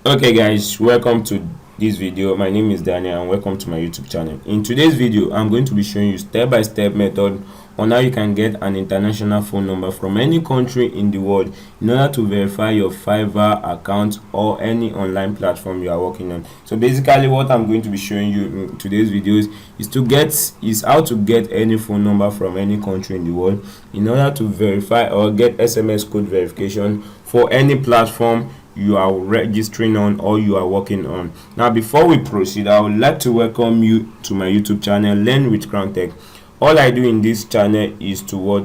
Okay guys, welcome to this video. My name is Daniel and welcome to my YouTube channel. In today's video, I'm going to be showing you step-by-step method on how you can get an international phone number from any country in the world in order to verify your Fiverr account or any online platform you are working on. So basically what I'm going to be showing you in today's videos is how to get any phone number from any country in the world in order to verify or get SMS code verification for any platform you are registering on or you are working on. Now before we proceed, I would like to welcome you to my YouTube channel, Learn with Crown Tech. All I do in this channel is to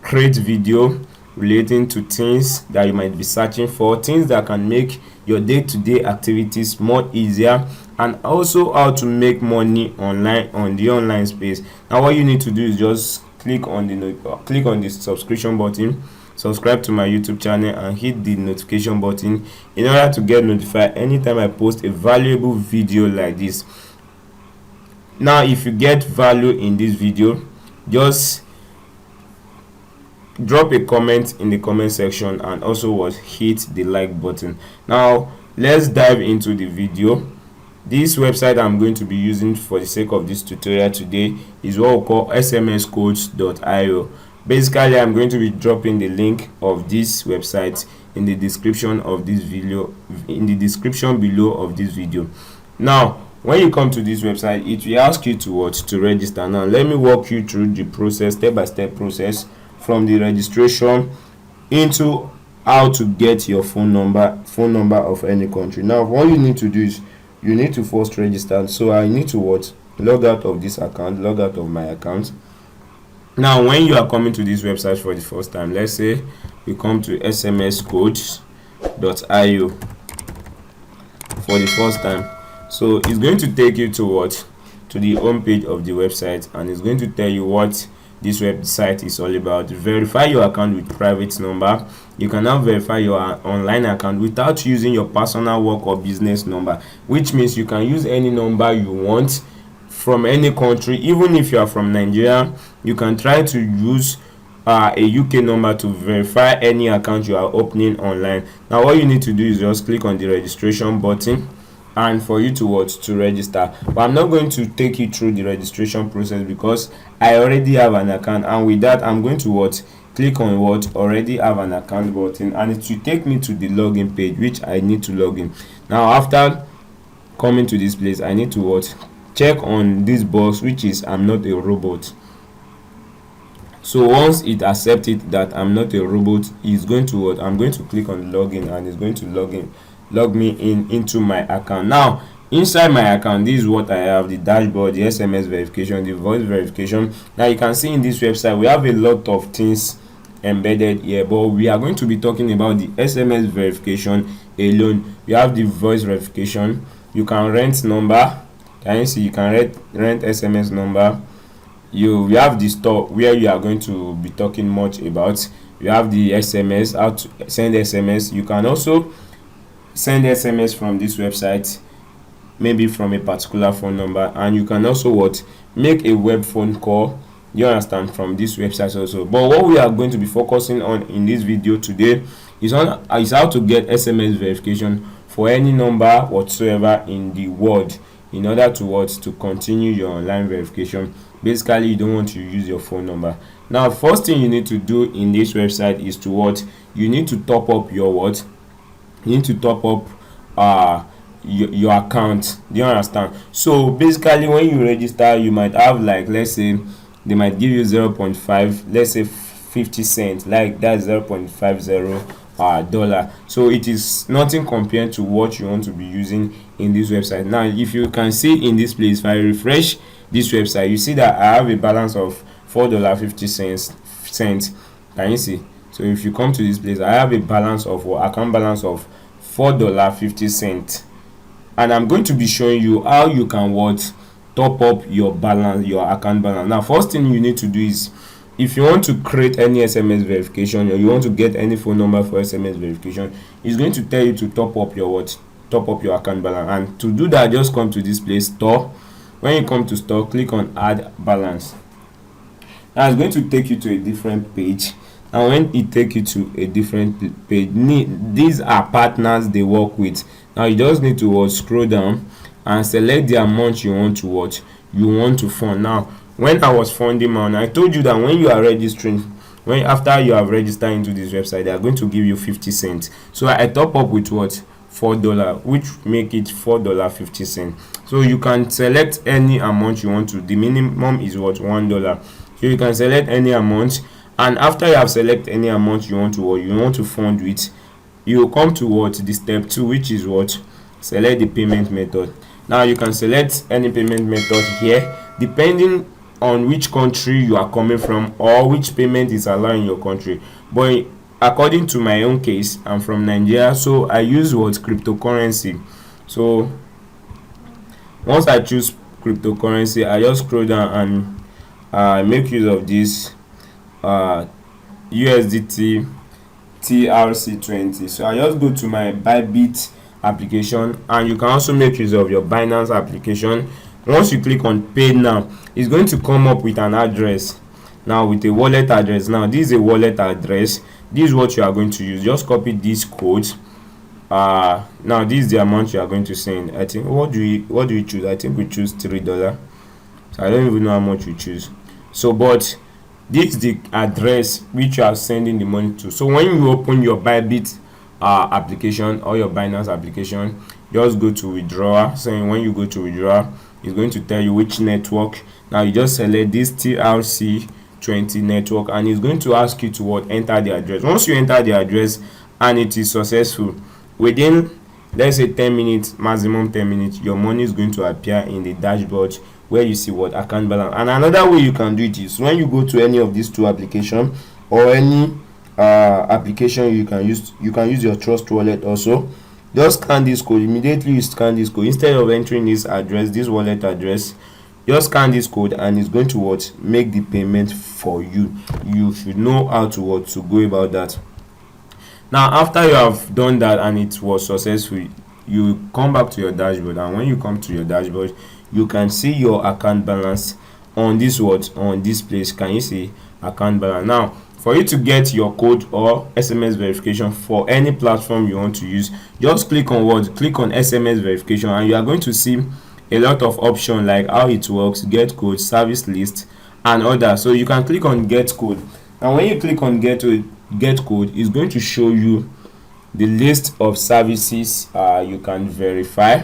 create video relating to things that you might be searching for, things that can make your day-to-day activities more easier, and also how to make money online on the online space. Now what you need to do is just click on the subscription button, subscribe to my YouTube channel, and hit the notification button in order to get notified anytime I post a valuable video like this. Now if you get value in this video, just drop a comment in the comment section and also hit the like button. Now let's dive into the video. This website I'm going to be using for the sake of this tutorial today is what we call smscodes.io. Basically, I'm going to be dropping the link of this website in the description of this video, in the description below of this video. Now when you come to this website, it will ask you to register. Now let me walk you through the process, step-by-step process, from the registration into how to get your phone number of any country. Now what you need to do is you need to first register. So I need to log out of this account, log out of my account. Now when you are coming to this website for the first time, let's say you come to smscodes.io for the first time. So it's going to take you to the home page of the website, and it's going to tell you what this website is all about. Verify your account with private number. You can now verify your online account without using your personal work or business number, which means you can use any number you want from any country. Even if you are from Nigeria, you can try to use a UK number to verify any account you are opening online. Now what you need to do is just click on the registration button and for you to register. But I'm not going to take you through the registration process because I already have an account, and with that I'm going to click on already have an account button, and it will take me to the login page, which I need to log in. Now after coming to this place, I need to check on this box, which is I'm not a robot. So once it accepts it that I'm not a robot, it's going to I'm going to click on login, and it's going to log me into my account. Now inside my account, this is what I have: the dashboard, the SMS verification, the voice verification. Now you can see in this website we have a lot of things embedded here, but we are going to be talking about the SMS verification alone. We have the voice verification. You can rent number. Can you see? You can rent SMS number. We have the store where you are going to be talking much about. You have the SMS, how to send SMS. You can also send SMS from this website, maybe from a particular phone number, and you can also make a web phone call, you understand, from this website also. But what we are going to be focusing on in this video today is how to get SMS verification for any number whatsoever in the world in order to continue your online verification. Basically, you don't want to use your phone number. Now first thing you need to do in this website is you need to top up your you need to top up your account. Do you understand? So basically when you register, you might have, like, let's say they might give you 0.5, let's say 50 cents, like that's 0.50 dollar. So it is nothing compared to what you want to be using in this website. Now if you can see in this place, if I refresh this website, you see that I have a balance of $4.50. Can you see? So if you come to this place, I have a balance of account balance of $4.50, and I'm going to be showing you how you can top up your balance, your account balance. Now first thing you need to do is, if you want to create any SMS verification or you want to get any phone number for SMS verification, it's going to tell you to top up your account balance. And to do that, just come to this place, store. When you come to store, click on add balance. Now it's going to take you to a different page. and when it take you to a different page, these are partners they work with. Now you just need to scroll down and select the amount you want to fund. Now when I was funding mine, I told you that when you are registering, when after you have registered into this website, they are going to give you 50 cents. So I top up with what, $4, which make it $4.50. so you can select any amount you want to. The minimum is what, $1. So you can select any amount, and after you have select any amount you want to fund with, you will come to what, the step 2, which is what, select the payment method. Now you can select any payment method here depending on which country you are coming from or which payment is allowed in your country. But according to my own case, I'm from Nigeria, so I use what, cryptocurrency. So once I choose cryptocurrency, I just scroll down and make use of this USDT TRC20. So I just go to my Bybit application, and you can also make use of your Binance application. Once you click on pay now, it's going to come up with an address, now with a wallet address. Now this is a wallet address. This is what you are going to use. Just copy this code. Now this is the amount you are going to send. I think, what do you choose? I think we choose $3. So I don't even know how much we choose. So but this is the address which you are sending the money to. So when you open your Bybit application or your Binance application, just go to withdrawal. So when you go to withdrawal, it's going to tell you which network. Now you just select this TRC20 network, and it's going to ask you to what, enter the address. Once you enter the address and it is successful, within, let's say, 10 minutes, maximum 10 minutes, your money is going to appear in the dashboard where you see what, account balance. And another way you can do it is when you go to any of these two applications or any application you can use your Trust Wallet also. Just scan this code. Immediately you scan this code, instead of entering this address, this wallet address, just scan this code and it's going to what, make the payment for you. You should know how to what, to go about that. Now after you have done that and it was successful, you come back to your dashboard, and when you come to your dashboard, you can see your account balance on this what, on this place. Can you see account balance? Now for you to get your code or SMS verification for any platform you want to use, just click on what, click on SMS verification, and you are going to see a lot of options like how it works, get code, service list, and others. So you can click on get code, and when you click on get code, it's going to show you the list of services you can verify.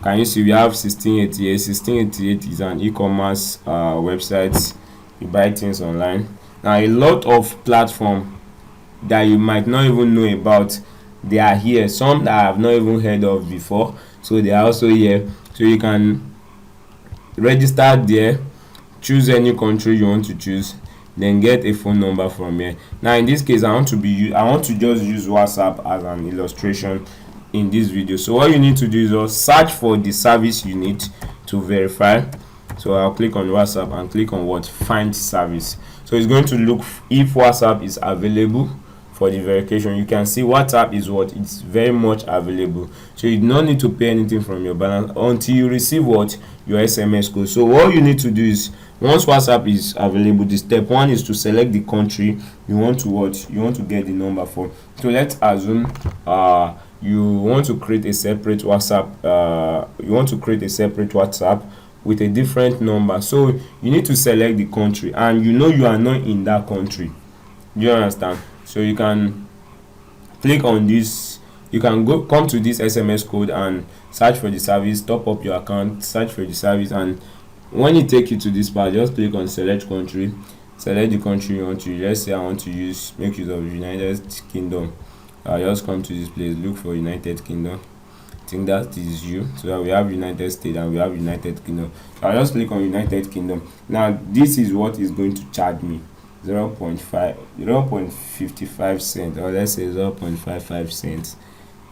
Can you see we have 1688 is an e-commerce website. You buy things online. Now a lot of platforms that you might not even know about, they are here. Some that I have not even heard of before, so they are also here. So you can register there, choose any country you want to choose, then get a phone number from here. Now in this case, I want to just use WhatsApp as an illustration in this video. So what you need to do is just search for the service you need to verify. So I'll click on WhatsApp and click on what, find service. So it's going to look if WhatsApp is available for the verification. You can see WhatsApp is what, it's very much available. So you do not need to pay anything from your balance until you receive what, your SMS code. So what you need to do is, once WhatsApp is available, the step 1 is to select the country you want to get the number for. So let's assume you want to create a separate WhatsApp. With a different number. So you need to select the country, and you are not in that country. Do you understand? So you can click on this. You can come to this SMS code and search for the service, top up your account, search for the service, and when it takes you to this part, just click on select country. Select the country you want to use. Let's say I want to make use of United Kingdom. Just come to this place, look for United Kingdom. I think that is you. So we have United States and we have United Kingdom. So I just click on United Kingdom. Now this is what is going to charge me 0.55 cents, or let's say 0.55 cents.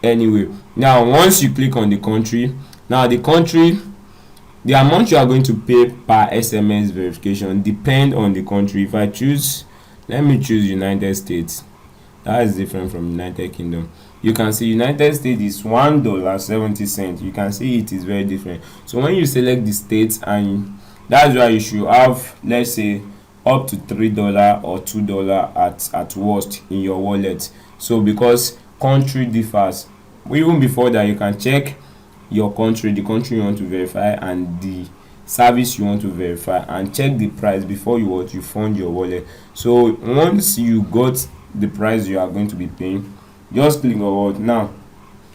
Anyway, now once you click on the country, the amount you are going to pay per SMS verification depend on the country. If I choose, let me choose United States. That is different from United Kingdom. You can see United States is $1.70. You can see it is very different. So when you select the states, and that's why you should have, let's say, up to $3 or $2 at worst in your wallet. So because country differs, even before that you can check your country, the country you want to verify, and the service you want to verify, and check the price before you fund your wallet. So once you got the price you are going to be paying, just click on what. Now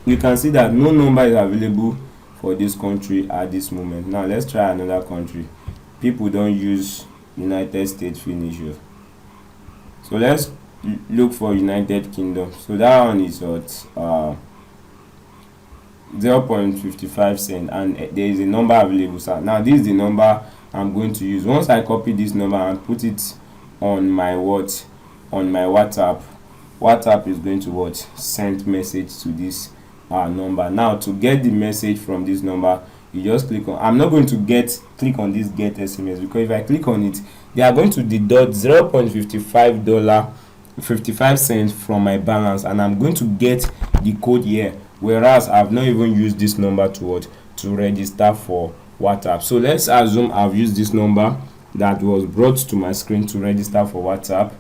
you can see that no number is available for this country at this moment. Now let's try another country. People don't use United States finish here, so let's look for United Kingdom. So that one is what 0.55 cent, and there is a number available. So now this is the number I'm going to use. Once I copy this number and put it on my WhatsApp is going to what send message to this number. Now to get the message from this number, you just click on, I'm not going to click on this get SMS, because if I click on it, they are going to deduct $0.55 from my balance, and I'm going to get the code here, whereas I've not even used this number to register for WhatsApp. So let's assume I've used this number that was brought to my screen to register for WhatsApp.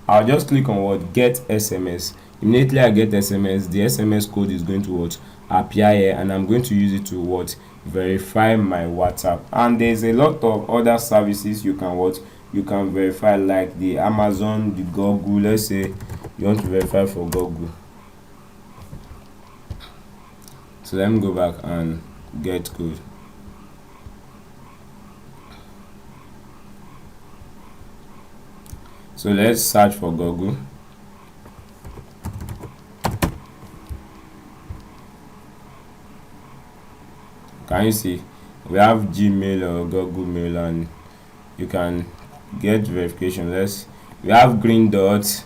I'll just click on what get SMS. Immediately I get SMS, the SMS code is going to appear here, and I'm going to use it to verify my WhatsApp. And there's a lot of other services you can verify, like the Amazon, the Google. Let's say you want to verify for Google. So let me go back and get code. So let's search for Google. Can you see we have Gmail or Google Mail, and you can get verification. We have green dots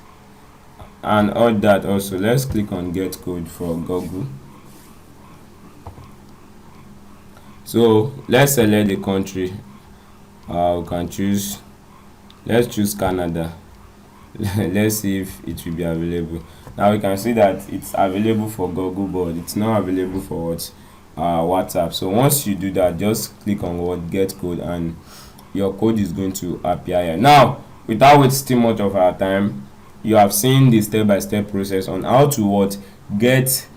and all that also. Let's click on get code for Google. So let's select the country. We can choose, let's choose Canada. Let's see if it will be available. Now we can see that it's available for Google, but it's not available for WhatsApp. So once you do that, just click on get code, and your code is going to appear here. Now without wasting much of our time, you have seen the step-by-step process on how to get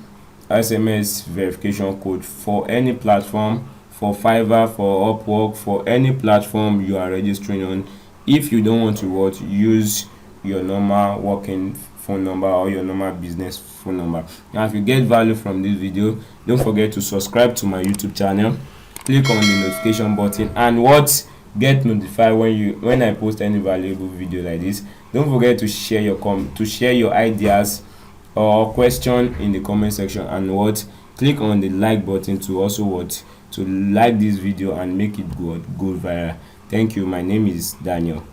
SMS verification code for any platform, for Fiverr, for Upwork, for any platform you are registering on. If you don't want to use your normal working phone number or your normal business phone number. Now if you get value from this video, don't forget to subscribe to my YouTube channel, click on the notification button, and get notified when I post any valuable video like this. Don't forget to share your ideas or question in the comment section, and click on the like button to also to like this video and make it go viral. Thank you. My name is Daniel.